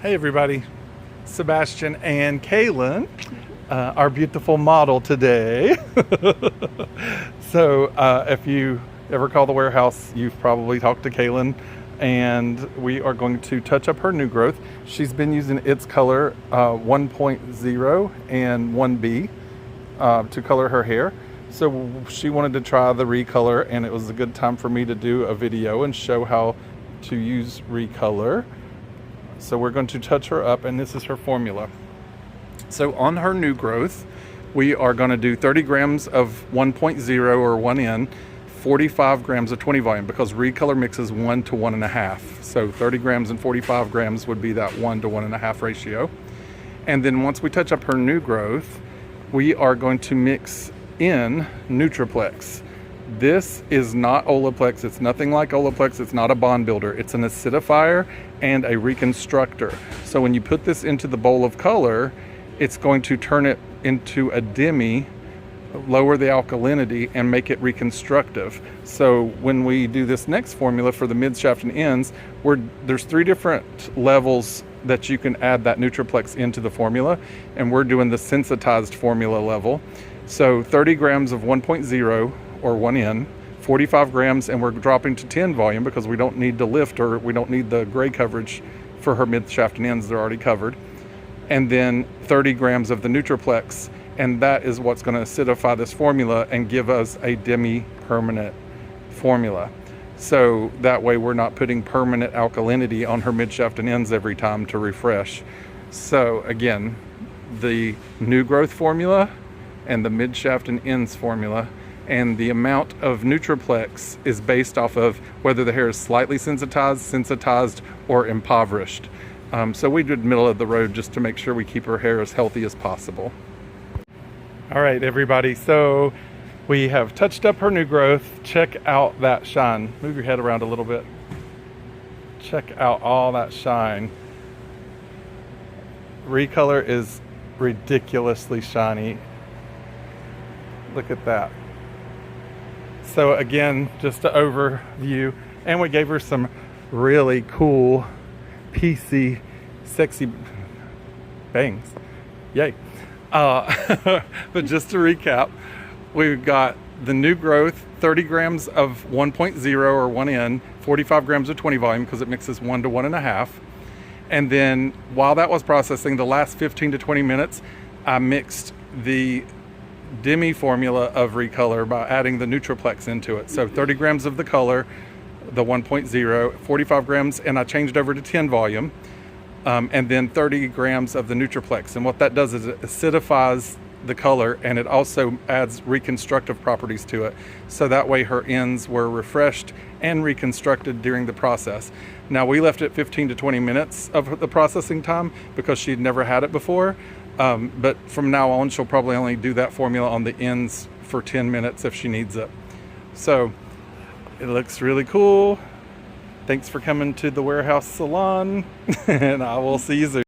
Hey everybody, Sebastian and Kalen, our beautiful model today. So if you ever call the warehouse, you've probably talked to Kalen, and we are going to touch up her new growth. She's been using ReColor 1.0 and 1B to color her hair. So she wanted to try the ReColor, and it was a good time for me to do a video and show how to use ReColor. So we're going to touch her up, and this is her formula. So on her new growth, we are going to do 30 grams of 1.0 or 1N, 45 grams of 20 volume, because ReColor mixes 1 to 1.5. So 30 grams and 45 grams would be that 1 to 1.5 ratio. And then once we touch up her new growth, we are going to mix in Nutriplex. This is not Olaplex. It's nothing like Olaplex. It's not a bond builder. It's an acidifier and a reconstructor. So when you put this into the bowl of color, it's going to turn it into a demi, lower the alkalinity, and make it reconstructive. So when we do this next formula for the mid shaft and ends, there's 3 different levels that you can add that Nutriplex into the formula, and we're doing the sensitized formula level. So 30 grams of 1.0 or 1N, 45 grams, and we're dropping to 10 volume because we don't need to lift, or we don't need the gray coverage for her mid shaft and ends. They're already covered. And then 30 grams of the Nutriplex, and that is what's going to acidify this formula and give us a demi-permanent formula. So that way we're not putting permanent alkalinity on her mid shaft and ends every time to refresh. So again, the new growth formula and the mid shaft and ends formula, and the amount of Nutriplex is based off of whether the hair is slightly sensitized, or impoverished. So we did middle of the road just to make sure we keep her hair as healthy as possible. All right, everybody, so we have touched up her new growth. Check out that shine. Move your head around a little bit. Check out all that shine. ReColor is ridiculously shiny. Look at that. So again, just to overview, and we gave her some really cool, piecey, sexy bangs. Yay. But just to recap, we've got the new growth, 30 grams of 1.0 or 1N, 45 grams of 20 volume because it mixes 1 to 1.5. And then while that was processing, the last 15 to 20 minutes, I mixed the demi formula of ReColor by adding the Nutriplex into it. So 30 grams of the color, the 1.0, 45 grams, and I changed over to 10 volume, and then 30 grams of the Nutriplex. And what that does is it acidifies the color, and it also adds reconstructive properties to it. So that way her ends were refreshed and reconstructed during the process. Now we left it 15 to 20 minutes of the processing time because she'd never had it before. But from now on, she'll probably only do that formula on the ends for 10 minutes if she needs it. So it looks really cool. Thanks for coming to the warehouse salon, and I will see you soon.